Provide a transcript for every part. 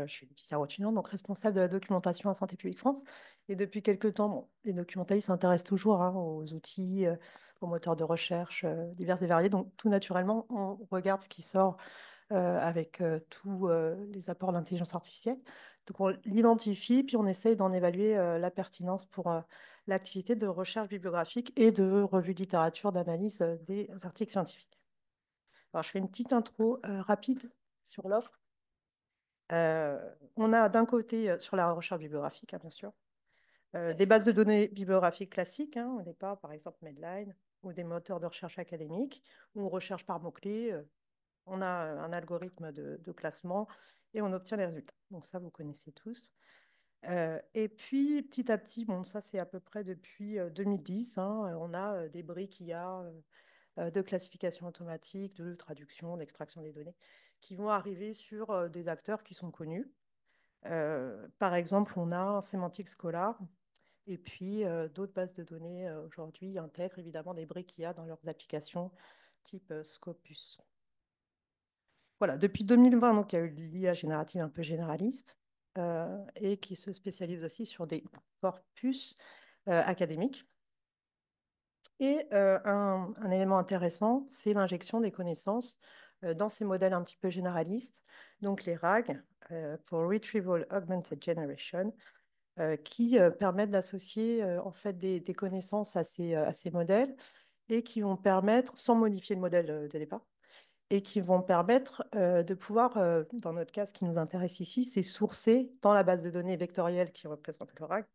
je suis Laetitia Rothunian, donc responsable de la documentation à Santé publique France. Et depuis quelques temps, bon, les documentalistes s'intéressent toujours aux outils, aux moteurs de recherche divers et variés. Donc, tout naturellement, on regarde ce qui sort avec tous les apports de l'intelligence artificielle. Donc, on l'identifie, puis on essaye d'en évaluer la pertinence pour l'activité de recherche bibliographique et de revue de littérature, d'analyse des articles scientifiques. Alors, je fais une petite intro rapide sur l'offre. On a d'un côté, sur la recherche bibliographique, hein, bien sûr, des bases de données bibliographiques classiques, hein, au départ, par exemple Medline, ou des moteurs de recherche académiques, où on recherche par mots-clés, on a un algorithme de classement et on obtient les résultats. Donc ça, vous connaissez tous. Et puis, petit à petit, bon, ça c'est à peu près depuis 2010, hein, on a des briques IA de classification automatique, de traduction, d'extraction des données, qui vont arriver sur des acteurs qui sont connus. Par exemple, on a Semantic Scholar, et puis d'autres bases de données aujourd'hui intègrent évidemment des briques qu'il y a dans leurs applications type Scopus. Voilà, depuis 2020, donc, il y a eu l'IA générative un peu généraliste et qui se spécialise aussi sur des corpus académiques. Et un élément intéressant, c'est l'injection des connaissances dans ces modèles un petit peu généralistes, donc les RAG, pour Retrieval Augmented Generation, qui permettent d'associer en fait des connaissances à ces modèles et qui vont permettre, sans modifier le modèle de départ, et qui vont permettre de pouvoir, dans notre cas, ce qui nous intéresse ici, c'est sourcer dans la base de données vectorielle qui représente le RAG,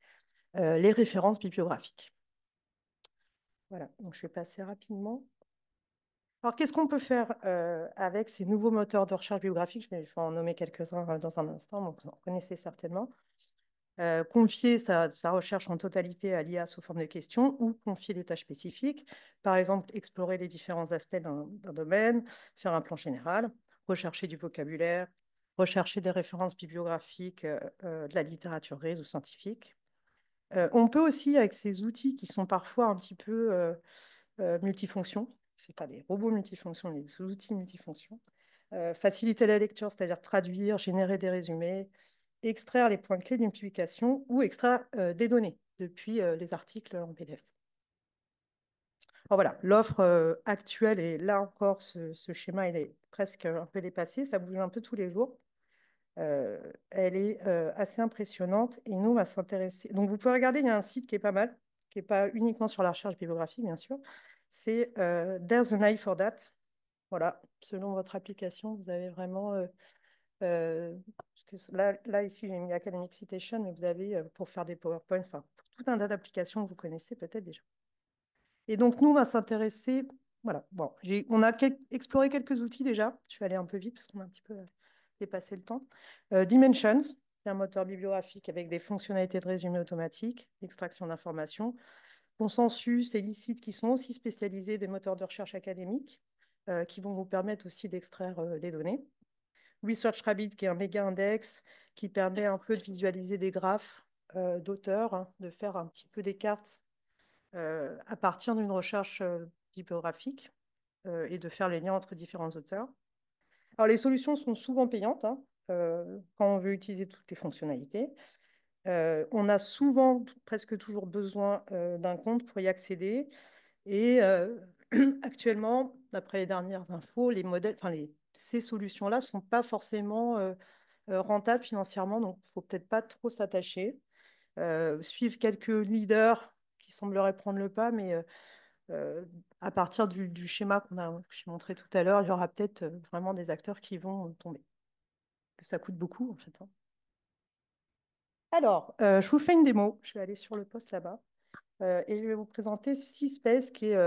les références bibliographiques. Voilà, donc je vais passer rapidement. Alors, qu'est-ce qu'on peut faire avec ces nouveaux moteurs de recherche bibliographique? Je vais en nommer quelques-uns dans un instant, donc vous en connaissez certainement. Confier sa recherche en totalité à l'IA sous forme de questions ou confier des tâches spécifiques. Par exemple, explorer les différents aspects d'un domaine, faire un plan général, rechercher du vocabulaire, rechercher des références bibliographiques de la littérature grise ou scientifique. On peut aussi, avec ces outils qui sont parfois un petit peu multifonctions, ce pas des robots multifonctions, mais des outils multifonctions, faciliter la lecture, c'est-à-dire traduire, générer des résumés, extraire les points clés d'une publication ou extraire des données depuis les articles en PDF. Alors voilà, l'offre actuelle, et là encore, ce schéma, il est presque un peu dépassé, ça bouge un peu tous les jours. Elle est assez impressionnante et nous, on va s'intéresser. Donc, vous pouvez regarder, il y a un site qui est pas mal, qui n'est pas uniquement sur la recherche bibliographique, bien sûr. C'est There's an eye for that. Voilà, selon votre application, vous avez vraiment parce que là, ici, j'ai mis Academic Citation, mais vous avez pour faire des PowerPoint, enfin, pour tout un tas d'applications que vous connaissez peut-être déjà. Et donc, nous, on va s'intéresser. Voilà, bon, on a exploré quelques outils déjà. Je vais aller un peu vite parce qu'on a un petit peu dépassé le temps. Dimensions, c'est un moteur bibliographique avec des fonctionnalités de résumé automatique, d'extraction d'informations. Consensus et Licite, qui sont aussi spécialisés des moteurs de recherche académiques, qui vont vous permettre aussi d'extraire des données. ResearchRabbit, qui est un méga index, qui permet un peu de visualiser des graphes d'auteurs, hein, de faire un petit peu des cartes à partir d'une recherche bibliographique et de faire les liens entre différents auteurs. Alors, les solutions sont souvent payantes hein, quand on veut utiliser toutes les fonctionnalités. On a souvent, presque toujours besoin d'un compte pour y accéder. Et actuellement, d'après les dernières infos, les modèles, enfin ces solutions-là ne sont pas forcément rentables financièrement, donc il ne faut peut-être pas trop s'attacher. Suivre quelques leaders qui sembleraient prendre le pas, mais à partir du schéma que j'ai montré tout à l'heure, il y aura peut-être vraiment des acteurs qui vont tomber. Ça coûte beaucoup, en fait. Hein. Alors, je vous fais une démo. Je vais aller sur le poste là-bas. Et je vais vous présenter Seaspace, qui est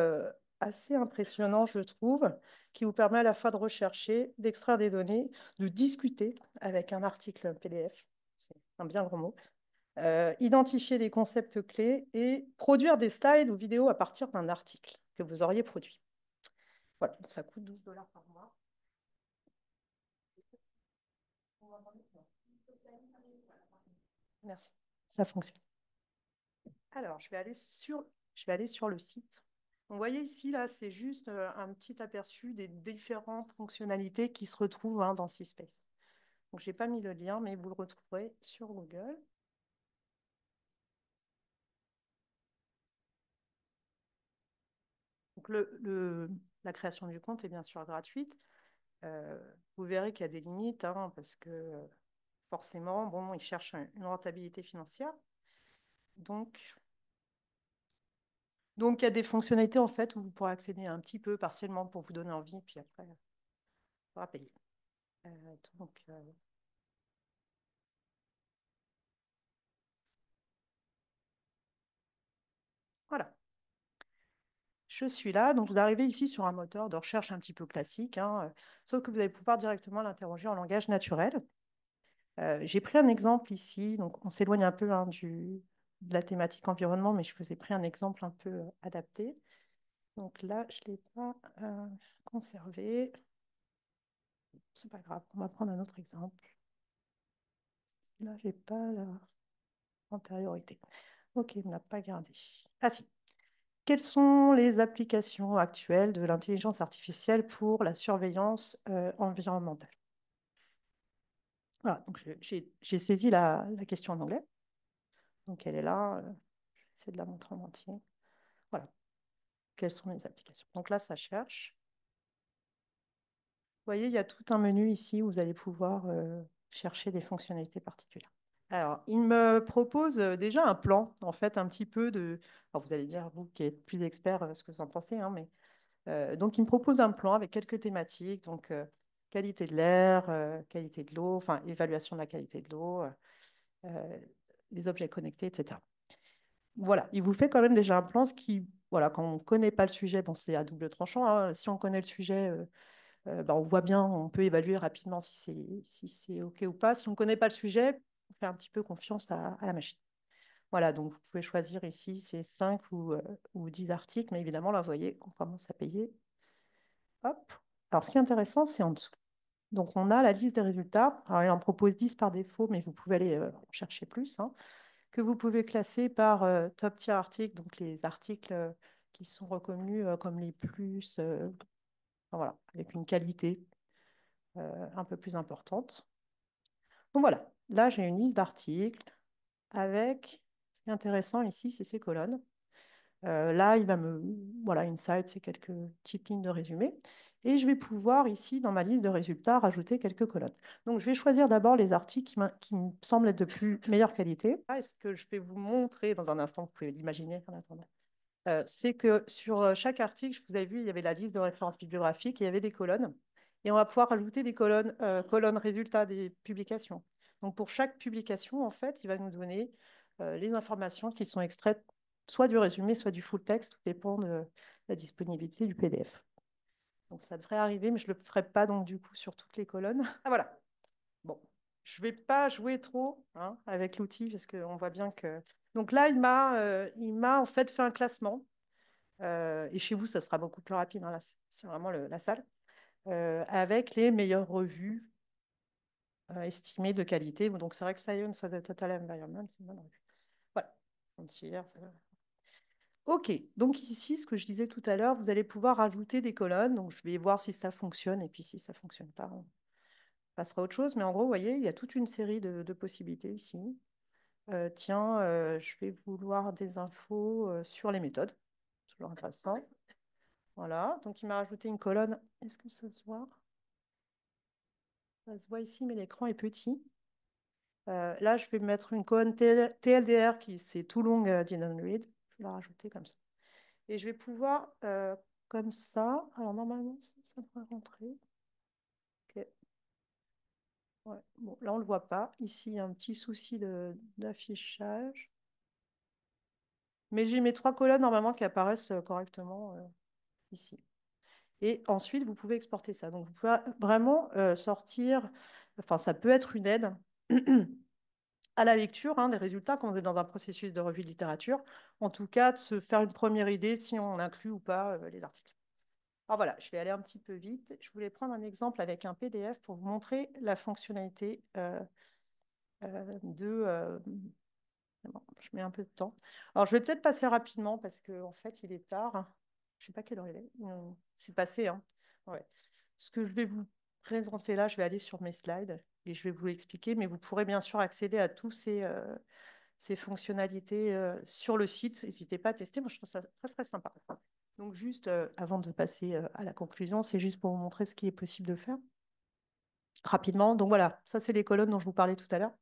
assez impressionnant, je trouve, qui vous permet à la fois de rechercher, d'extraire des données, de discuter avec un article PDF, c'est un bien grand mot, identifier des concepts clés et produire des slides ou vidéos à partir d'un article que vous auriez produit. Voilà, donc ça coûte 12 $ par mois. Merci, ça fonctionne. Alors, je vais aller sur le site. Vous voyez ici, là, c'est juste un petit aperçu des différentes fonctionnalités qui se retrouvent hein, dans Seaspace. Donc, je n'ai pas mis le lien, mais vous le retrouverez sur Google. Donc, la création du compte est bien sûr gratuite. Vous verrez qu'il y a des limites, hein, parce que forcément, bon, ils cherchent une rentabilité financière. Donc, il y a des fonctionnalités en fait où vous pourrez accéder un petit peu partiellement pour vous donner envie, puis après, il faudra payer. Euh, donc, voilà. Je suis là. Donc, vous arrivez ici sur un moteur de recherche un petit peu classique, hein, sauf que vous allez pouvoir directement l'interroger en langage naturel. J'ai pris un exemple ici. Donc, on s'éloigne un peu, hein, de la thématique environnement, mais je vous ai pris un exemple un peu adapté. Donc là, je ne l'ai pas conservé. C'est pas grave, on va prendre un autre exemple. Là, j'ai pas la antériorité. Ok, on n'a pas gardé. Ah si. Quelles sont les applications actuelles de l'intelligence artificielle pour la surveillance environnementale? Voilà, donc j'ai saisi la question en anglais. Donc elle est là. Je vais essayer de la montrer en entier. Voilà, quelles sont les applications? Donc là, ça cherche. Vous voyez, il y a tout un menu ici où vous allez pouvoir chercher des fonctionnalités particulières. Alors, il me propose déjà un plan, en fait, un petit peu de... Alors, vous allez dire, vous qui êtes plus expert, ce que vous en pensez, hein, mais... donc, il me propose un plan avec quelques thématiques, donc qualité de l'air, qualité de l'eau, enfin, évaluation de la qualité de l'eau, les objets connectés, etc. Voilà, il vous fait quand même déjà un plan, ce qui, voilà, quand on ne connaît pas le sujet, bon, c'est à double tranchant, hein. Si on connaît le sujet, bah, on voit bien, on peut évaluer rapidement si c'est OK ou pas. Si on ne connaît pas le sujet, on fait un petit peu confiance à la machine. Voilà, donc vous pouvez choisir ici ces 5 ou 10 articles, mais évidemment, là, vous voyez, on commence à payer. Hop. Alors, ce qui est intéressant, c'est en dessous. Donc, on a la liste des résultats. Alors, il en propose 10 par défaut, mais vous pouvez aller en chercher plus, hein, que vous pouvez classer par top tier articles, donc les articles qui sont reconnus comme les plus, enfin, voilà, avec une qualité un peu plus importante. Donc voilà, là j'ai une liste d'articles avec, ce qui est intéressant ici, c'est ces colonnes. Là, il va me, voilà, Insight, c'est quelques petites lignes de résumé. Et je vais pouvoir ici, dans ma liste de résultats, rajouter quelques colonnes. Donc je vais choisir d'abord les articles qui me semblent être de plus meilleure qualité. Ah, est-ce que je vais vous montrer dans un instant, vous pouvez l'imaginer en attendant. C'est que sur chaque article, vous avez vu, il y avait la liste de références bibliographiques et il y avait des colonnes. Et on va pouvoir ajouter des colonnes, colonnes résultats des publications. Donc pour chaque publication, en fait, il va nous donner les informations qui sont extraites soit du résumé, soit du full text, tout dépend de la disponibilité du PDF. Donc ça devrait arriver, mais je ne le ferai pas donc du coup sur toutes les colonnes. Ah voilà. Bon, je ne vais pas jouer trop, hein, avec l'outil parce qu'on voit bien que. Donc là, il m'a en fait un classement. Et chez vous, ça sera beaucoup plus rapide, hein, là, c'est vraiment la salle, avec les meilleures revues estimées de qualité. Donc, c'est vrai que Science of the Total Environment, c'est une bonne revue. Voilà. Frontier, ça va. OK. Donc, ici, ce que je disais tout à l'heure, vous allez pouvoir ajouter des colonnes. Donc, je vais voir si ça fonctionne. Et puis, si ça ne fonctionne pas, on passera à autre chose. Mais en gros, vous voyez, il y a toute une série de possibilités ici. Tiens, je vais vouloir des infos sur les méthodes. Toujours intéressant. Voilà, donc il m'a rajouté une colonne. Est-ce que ça se voit? Ça se voit ici, mais l'écran est petit. Là, je vais mettre une colonne TLDR qui c'est too long didn't read. Je vais la rajouter comme ça. Et je vais pouvoir, comme ça. Alors normalement, ça devrait rentrer. Ok. Ouais. Bon, là, on ne le voit pas. Ici, il y a un petit souci d'affichage. Mais j'ai mes 3 colonnes normalement qui apparaissent correctement ici. Et ensuite, vous pouvez exporter ça. Donc, vous pouvez vraiment sortir, enfin, ça peut être une aide à la lecture, hein, des résultats quand on est dans un processus de revue de littérature. En tout cas, de se faire une première idée si on inclut ou pas les articles. Alors voilà, je vais aller un petit peu vite. Je voulais prendre un exemple avec un PDF pour vous montrer la fonctionnalité de... bon, je mets un peu de temps. Alors, je vais peut-être passer rapidement parce qu'en fait, il est tard. Je ne sais pas quelle heure il est. C'est passé, hein. Ouais. Ce que je vais vous présenter là, je vais aller sur mes slides et je vais vous l'expliquer, mais vous pourrez bien sûr accéder à tous ces fonctionnalités sur le site. N'hésitez pas à tester, moi je trouve ça très très sympa. Donc juste avant de passer à la conclusion, c'est juste pour vous montrer ce qui est possible de faire rapidement. Donc voilà, ça c'est les colonnes dont je vous parlais tout à l'heure.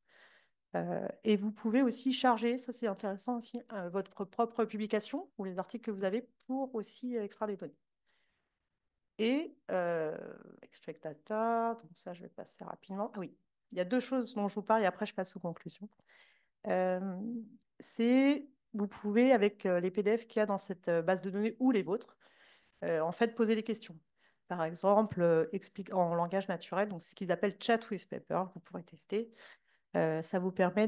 Et vous pouvez aussi charger, ça c'est intéressant aussi, votre propre publication ou les articles que vous avez pour aussi extraire les données. Et extract data, donc ça je vais passer rapidement. Ah oui, il y a deux choses dont je vous parle et après je passe aux conclusions. Euh, c'est, vous pouvez, avec les PDF qu'il y a dans cette base de données ou les vôtres, en fait poser des questions. Par exemple, explique en langage naturel, donc ce qu'ils appellent chat with paper, vous pourrez tester. Ça vous permet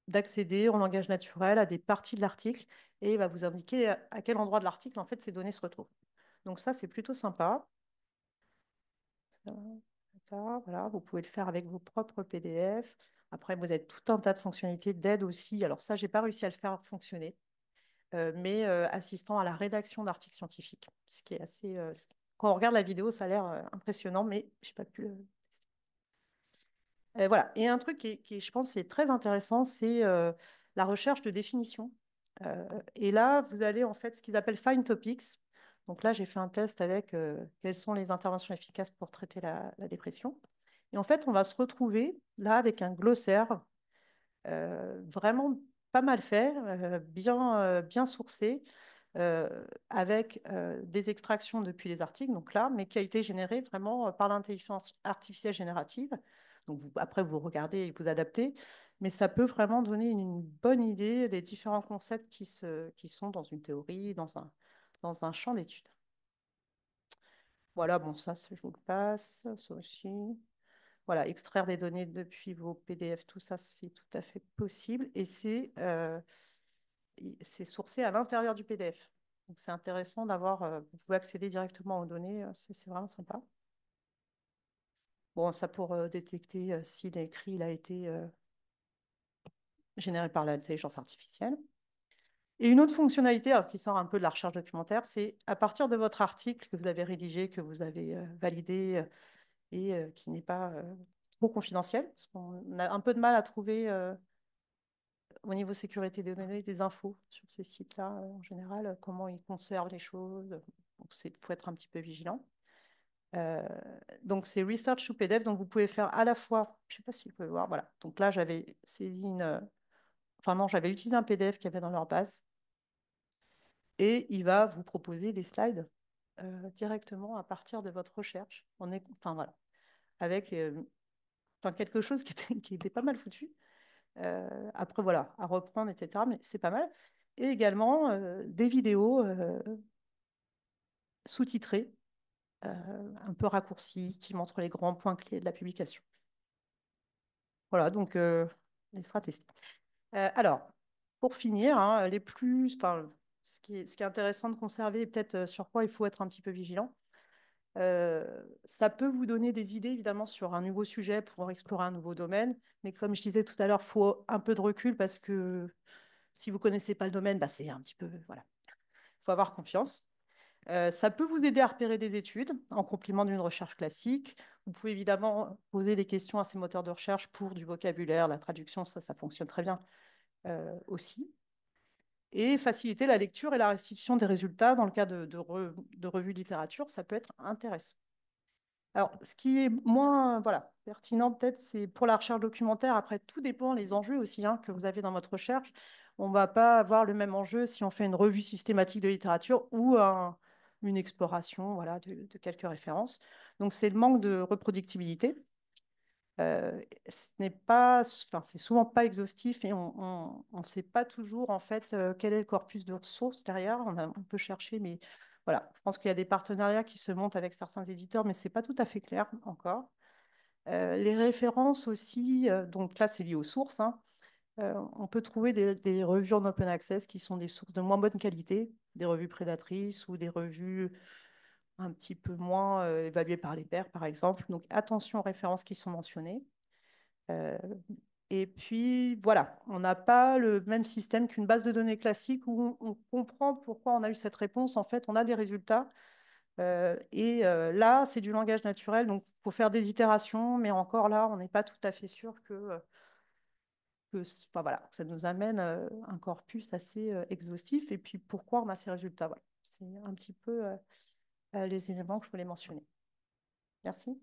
d'accéder en langage naturel à des parties de l'article et il va vous indiquer à quel endroit de l'article en fait ces données se retrouvent. Donc ça, c'est plutôt sympa. Voilà, vous pouvez le faire avec vos propres PDF. Après, vous avez tout un tas de fonctionnalités d'aide aussi. Alors ça, j'ai pas réussi à le faire fonctionner, mais assistant à la rédaction d'articles scientifiques, ce qui est assez. Quand on regarde la vidéo, ça a l'air impressionnant, mais j'ai pas pu. Voilà. Et un truc je pense, est très intéressant, c'est la recherche de définition. Et là, vous avez en fait ce qu'ils appellent Find Topics. Donc là, j'ai fait un test avec quelles sont les interventions efficaces pour traiter la dépression. Et en fait, on va se retrouver là avec un glossaire vraiment pas mal fait, bien sourcé, avec des extractions depuis les articles, donc là, mais qui a été généré vraiment par l'intelligence artificielle générative. Donc après, vous regardez et vous adaptez, mais ça peut vraiment donner une bonne idée des différents concepts qui sont dans une théorie, dans un champ d'études. Voilà, bon, ça, je vous le passe, ça aussi. Voilà, extraire des données depuis vos PDF, tout ça, c'est tout à fait possible et c'est sourcé à l'intérieur du PDF. Donc, c'est intéressant d'avoir, vous pouvez accéder directement aux données, c'est vraiment sympa. Bon, ça pour détecter si l'écrit il a été généré par l'intelligence artificielle. Et une autre fonctionnalité alors, qui sort un peu de la recherche documentaire, c'est à partir de votre article que vous avez rédigé, que vous avez validé et qui n'est pas trop confidentiel, parce qu'on a un peu de mal à trouver au niveau sécurité des données des infos sur ces sites-là en général, comment ils conservent les choses. Donc, il faut être un petit peu vigilant. Euh, donc, c'est Research to PDF. Donc, vous pouvez faire à la fois, je ne sais pas si vous pouvez voir, voilà. Donc là, j'avais saisi enfin non, j'avais utilisé un PDF qu'il y avait dans leur base et il va vous proposer des slides directement à partir de votre recherche. Enfin voilà, avec enfin, quelque chose qui était pas mal foutu. Après, voilà, à reprendre, etc. Mais c'est pas mal. Et également des vidéos sous-titrées, un peu raccourcies, qui montrent les grands points clés de la publication. Voilà, donc il sera testé. Alors, pour finir, hein, enfin, ce qui est intéressant de conserver et peut-être sur quoi il faut être un petit peu vigilant, ça peut vous donner des idées évidemment sur un nouveau sujet pour explorer un nouveau domaine, mais comme je disais tout à l'heure, il faut un peu de recul parce que si vous ne connaissez pas le domaine, bah, c'est un petit peu, voilà, il faut avoir confiance. Ça peut vous aider à repérer des études en complément d'une recherche classique. Vous pouvez évidemment poser des questions à ces moteurs de recherche pour du vocabulaire, la traduction, ça fonctionne très bien aussi. Et faciliter la lecture et la restitution des résultats dans le cas de revues de littérature, ça peut être intéressant. Alors, ce qui est moins voilà, pertinent, peut-être, c'est pour la recherche documentaire. Après, tout dépend des enjeux aussi hein, que vous avez dans votre recherche. On ne va pas avoir le même enjeu si on fait une revue systématique de littérature ou une exploration voilà, de quelques références. Donc, c'est le manque de reproductibilité. Ce n'est pas, enfin, c'est souvent pas exhaustif et on ne sait pas toujours en fait quel est le corpus de ressources derrière. On peut chercher, mais voilà, je pense qu'il y a des partenariats qui se montent avec certains éditeurs, mais c'est pas tout à fait clair encore. Les références aussi, donc là c'est lié aux sources. Hein. On peut trouver des revues en open access qui sont des sources de moins bonne qualité, des revues prédatrices ou des revues un petit peu moins évaluées par les pairs, par exemple. Donc attention aux références qui sont mentionnées. Euh, et puis, voilà, on n'a pas le même système qu'une base de données classique où on comprend pourquoi on a eu cette réponse. En fait, on a des résultats, Là, c'est du langage naturel, donc il faut faire des itérations, mais encore là, on n'est pas tout à fait sûr enfin, voilà, ça nous amène un corpus assez exhaustif. Et puis, pourquoi on a ces résultats? Voilà. C'est un petit peu les éléments que je voulais mentionner. Merci.